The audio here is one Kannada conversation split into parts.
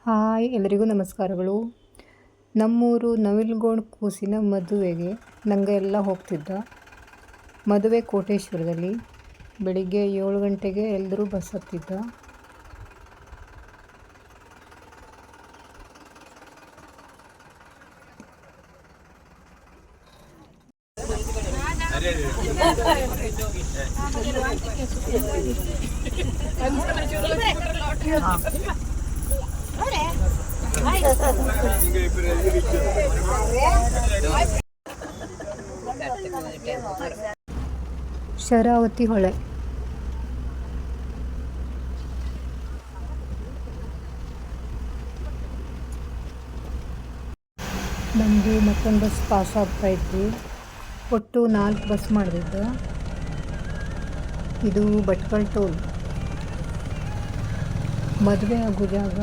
ಹಾಯ್ ಎಲ್ಲರಿಗೂ ನಮಸ್ಕಾರಗಳು. ನಮ್ಮೂರು ನವಿಲುಗೋಡು ಕೂಸಿನ ಮದುವೆಗೆ ನಂಗೆ ಎಲ್ಲ ಹೋಗ್ತಿದ್ದ. ಮದುವೆ ಕೋಟೇಶ್ವರದಲ್ಲಿ. ಬೆಳಿಗ್ಗೆ 7 ಗಂಟೆಗೆ ಎಲ್ಲರೂ ಬಸ್ ಹತ್ತಿದ್ದ. ಶರಾವತಿ ಹೊಳೆ. ನಮ್ಮದು ಮತ್ತೊಂದು ಬಸ್ ಪಾಸ್ ಆಗ್ತಾ ಇದ್ವಿ. ಒಟ್ಟು 4 ಬಸ್ ಮಾಡಿದ್ದ. ಇದು ಭಟ್ಕಳ ಟೋಲ್. ಮದುವೆ ಆಗೋ ಜಾಗ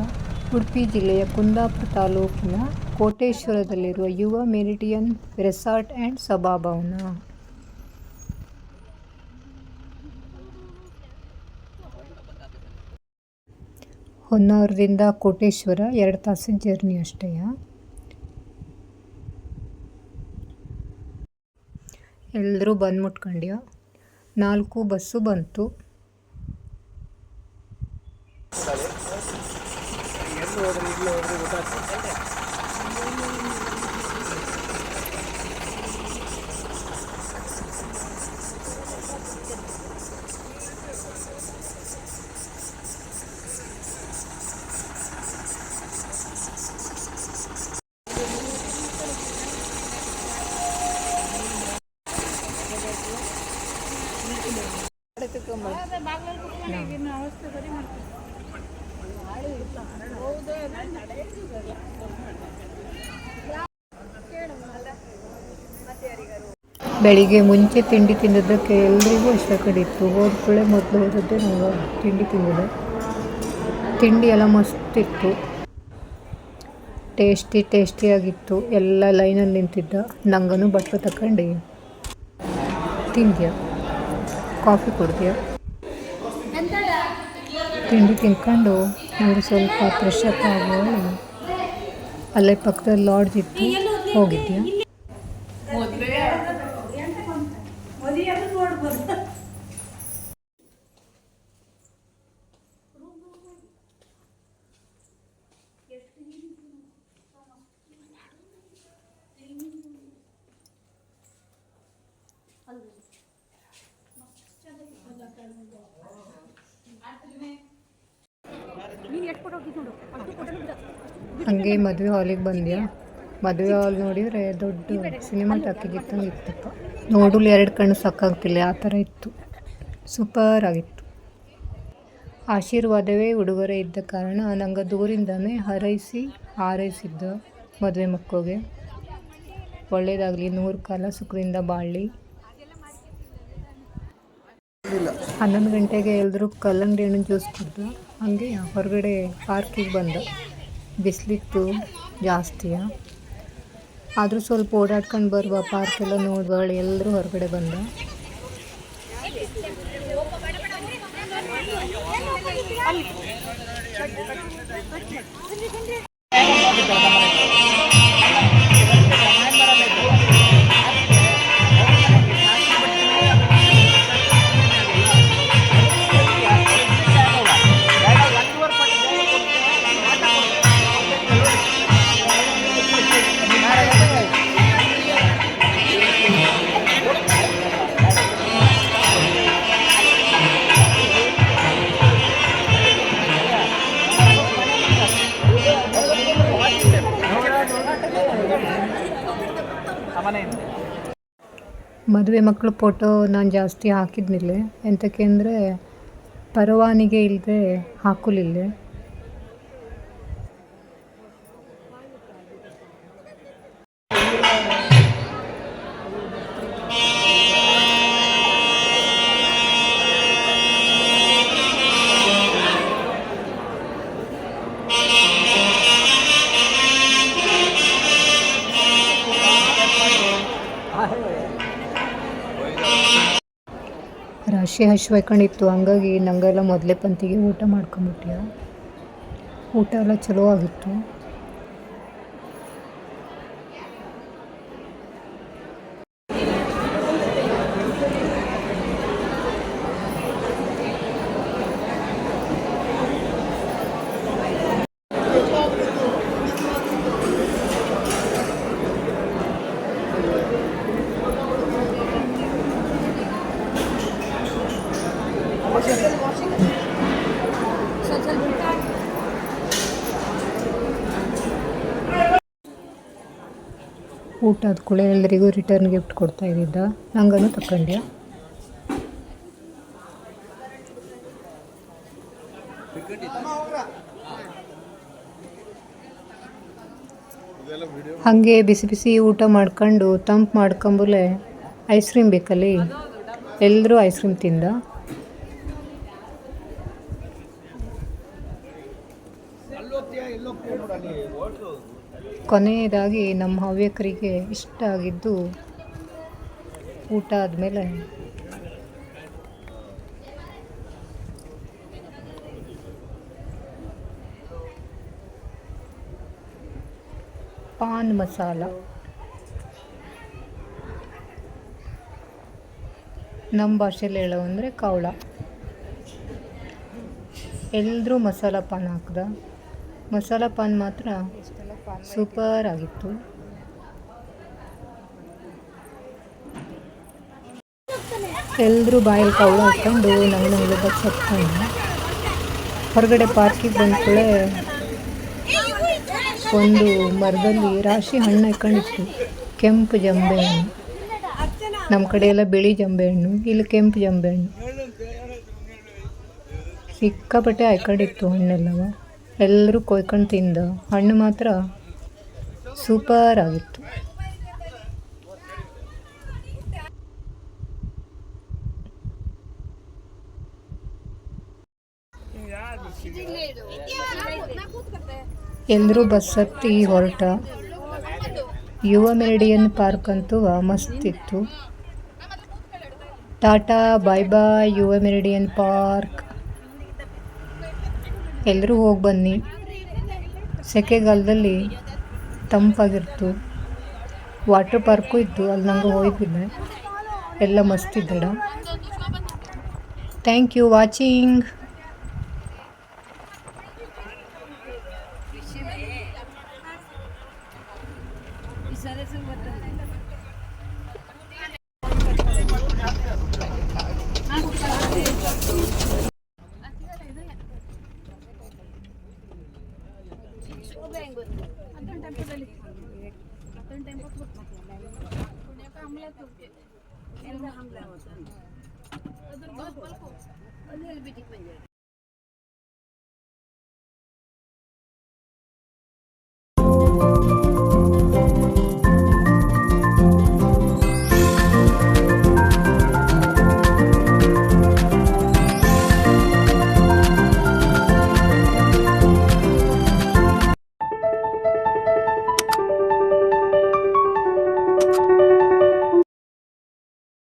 ಉಡುಪಿ ಜಿಲ್ಲೆಯ ಕುಂದಾಪುರ ತಾಲೂಕಿನ ಕೋಟೇಶ್ವರದಲ್ಲಿರುವ ಯುವ ಮೆರಿಡಿಯನ್ ರೆಸಾರ್ಟ್ ಆ್ಯಂಡ್ ಸಭಾಭವನ. ಹೊನ್ನಾವರದಿಂದ ಕೋಟೇಶ್ವರ 2 ತಾಸಿನ ಜರ್ನಿ ಅಷ್ಟೇ. ಎಲ್ಲರೂ ಬಂದು ಮುಟ್ಕೊಂಡ್ಯ. 4 ಬಸ್ಸು ಬಂತು. ಬೆಳಿಗ್ಗೆ ಮುಂಚೆ ತಿಂಡಿ ತಿಂದಿದ್ದಕ್ಕೆ ಎಲ್ರಿಗೂ ಇಷ್ಟ ಕಡಿತ್ತು. ಹೋದ ಕೂಡಲೇ ಮೊದಲು ಹೋದದ್ದೇ ನಾವು ತಿಂಡಿ ತಿಂದಿದ್ದೆ. ತಿಂಡಿ ಎಲ್ಲ ಮಸ್ತಿತ್ತು, ಟೇಸ್ಟಿಯಾಗಿತ್ತು. ಎಲ್ಲ ಲೈನಲ್ಲಿ ನಿಂತಿದ್ದ. ನಂಗೂ ಬಟ್ಟಲು ತಗೊಂಡು ತಿಂದ್ಯ, ಕಾಫಿ ಕುಡ್ದ್ಯ. ತಿಂಡಿ ತಿನ್ಕೊಂಡು ನಾವು ಸ್ವಲ್ಪ ಫ್ರೆಶ್ ಅಪ್ ಆಗುವಾಗ ಅಲ್ಲೇ ಪಕ್ಕದಲ್ಲಿ ಲಾಡ್ಜ್ ಇತ್ತು, ಹೋಗಿದ್ಯಾ. ಹಂಗೆ ಮದುವೆ ಹಾಲಿಗೆ ಬಂದ್ಯಾ. ಮದುವೆ ಹಾಲ್ ನೋಡಿದರೆ ದೊಡ್ಡ ಸಿನಿಮಾ ಟಾಕೀಸ್ ಇತ್ತಪ್ಪ. ನೋಡಲು 2 ಕಣ್ಣು ಸಾಕಾಗ್ತಿಲ್ಲ, ಆ ಥರ ಇತ್ತು. ಸೂಪರ್ ಆಗಿತ್ತು. ಆಶೀರ್ವಾದವೇ ಉಡುಗೊರೆ ಇದ್ದ ಕಾರಣ ನಂಗೆ ದೂರಿಂದನೇ ಹಾರೈಸಿದ್ದ ಮದುವೆ ಮಕ್ಕಳಿಗೆ. ಒಳ್ಳೇದಾಗಲಿ, 100 ಕಾಲ ಸುಖದಿಂದ ಬಾಳಲಿ. 11 ಗಂಟೆಗೆ ಎಲ್ಲರೂ ಕಲ್ಲಂಗಡಿ ಹಣ್ಣು ಜ್ಯೂಸ್ ಕುಡ್ದು ಹಂಗೆ ಹೊರಗಡೆ ಪಾರ್ಕಿಗೆ ಬಂದ. ಬಿಸಿಲಿತ್ತು ಜಾಸ್ತಿಯ, ಆದರೂ ಸ್ವಲ್ಪ ಓಡಾಡ್ಕೊಂಡು ಬರುವ, ಪಾರ್ಕೆಲ್ಲ ನೋಡುವ, ಎಲ್ಲರೂ ಹೊರಗಡೆ ಬಂದ. ಮದುವೆ ಮಕ್ಕಳು ಫೋಟೋ ನಾನು ಜಾಸ್ತಿ ಹಾಕಿದ್ನಿಲ್ಲ, ಎಂತಕ್ಕೆ ಅಂದರೆ ಪರವಾನಿಗೆ ಇಲ್ಲದೆ ಹಾಕಲಿಲ್ಲ. ರಾಶಿ ಹಸಿವಾಯ್ಕೊಂಡಿತ್ತು, ಹಂಗಾಗಿ ನಂಗೆಲ್ಲ ಮೊದಲೇ ಪಂತಿಗೆ ಊಟ ಮಾಡ್ಕೊಂಬಿಟ್ಯ. ಊಟ ಎಲ್ಲ ಚಲೋ ಆಗಿತ್ತು. ಊಟ ಆದ ಕೂಡ ಎಲ್ಲರಿಗೂ ರಿಟರ್ನ್ ಗಿಫ್ಟ್ ಕೊಡ್ತಾ ಇದ್ದಿದ್ದ, ನಂಗನು ತಕೊಂಡ್ಯ. ಹಾಗೆ ಬಿಸಿ ಬಿಸಿ ಊಟ ಮಾಡ್ಕೊಂಡು ತಂಪು ಮಾಡ್ಕೊಂಬಲೆ ಐಸ್ ಕ್ರೀಮ್ ಬೇಕಲ್ಲಿ, ಎಲ್ಲರೂ ಐಸ್ ಕ್ರೀಮ್ ತಿಂದ. ಕೊನೆಯದಾಗಿ ನಮ್ಮ ಹವ್ಯಕರಿಗೆ ಇಷ್ಟ ಆಗಿದ್ದು ಊಟ ಆದಮೇಲೆ ಪಾನ್ ಮಸಾಲ. ನಮ್ಮ ಭಾಷೆಯಲ್ಲಿ ಹೇಳೋ ಅಂದರೆ ಕವಳ. ಎಲ್ಲರೂ ಮಸಾಲ ಪಾನ್ ಹಾಕ್ದ. ಮಸಾಲ ಪಾನ್ ಮಾತ್ರ ಸೂಪರ್ ಆಗಿತ್ತು. ಎಲ್ಲರೂ ಬಾಯಲ್ಲಿ ಕವಳ ಹಾಕ್ಕೊಂಡು ನಂಗೆ ಬಸ್ ಹತ್ಕೊಂಡು ಹೊರಗಡೆ ಪಾರ್ಕಿಗೆ ಬಂದ ಕೂಡಲೇ ಒಂದು ಮರದಲ್ಲಿ ರಾಶಿ ಹಣ್ಣು ಹಾಕೊಂಡಿತ್ತು, ಕೆಂಪು ಜಂಬೆ ಹಣ್ಣು. ನಮ್ಮ ಕಡೆ ಎಲ್ಲ ಬಿಳಿ ಜಂಬೆ ಹಣ್ಣು, ಇಲ್ಲಿ ಕೆಂಪು ಜಂಬೆ ಹಣ್ಣು. ಸಿಕ್ಕಾಪಟ್ಟೆ ಹಾಕೊಂಡಿತ್ತು ಹಣ್ಣೆಲ್ಲವ. ಎಲ್ಲರೂ ಕೊಯ್ಕೊಂಡು ತಿಂದ. ಹಣ್ಣು ಮಾತ್ರ ಸೂಪರ್ ಆಗಿತ್ತು. ಎಲ್ಲರೂ ಬಸ್ ಹತ್ತಿ ಹೊರಟ. ಯುವ ಮೆರಿಡಿಯನ್ ಪಾರ್ಕ್ ಅಂತೂ ಮಸ್ತ್ ಇತ್ತು. ಟಾಟಾ ಬಾಯ್ ಬಾಯ್ ಯುವ ಮೆರಿಡಿಯನ್ ಪಾರ್ಕ್. ಎಲ್ಲರೂ ಹೋಗಿ ಬನ್ನಿ. ಸೆಕೆಗಾಲದಲ್ಲಿ ತಂಪಾಗಿರ್ತು. ವಾಟರ್ ಪಾರ್ಕು ಇತ್ತು, ಅಲ್ಲಿ ನಂಗೆ ಹೋಗಿದ್ದಿಲ್ಲ. ಎಲ್ಲ ಮಸ್ತ್ ಇದ್ದಡ. Thank you watching. ಎಲ್ಲ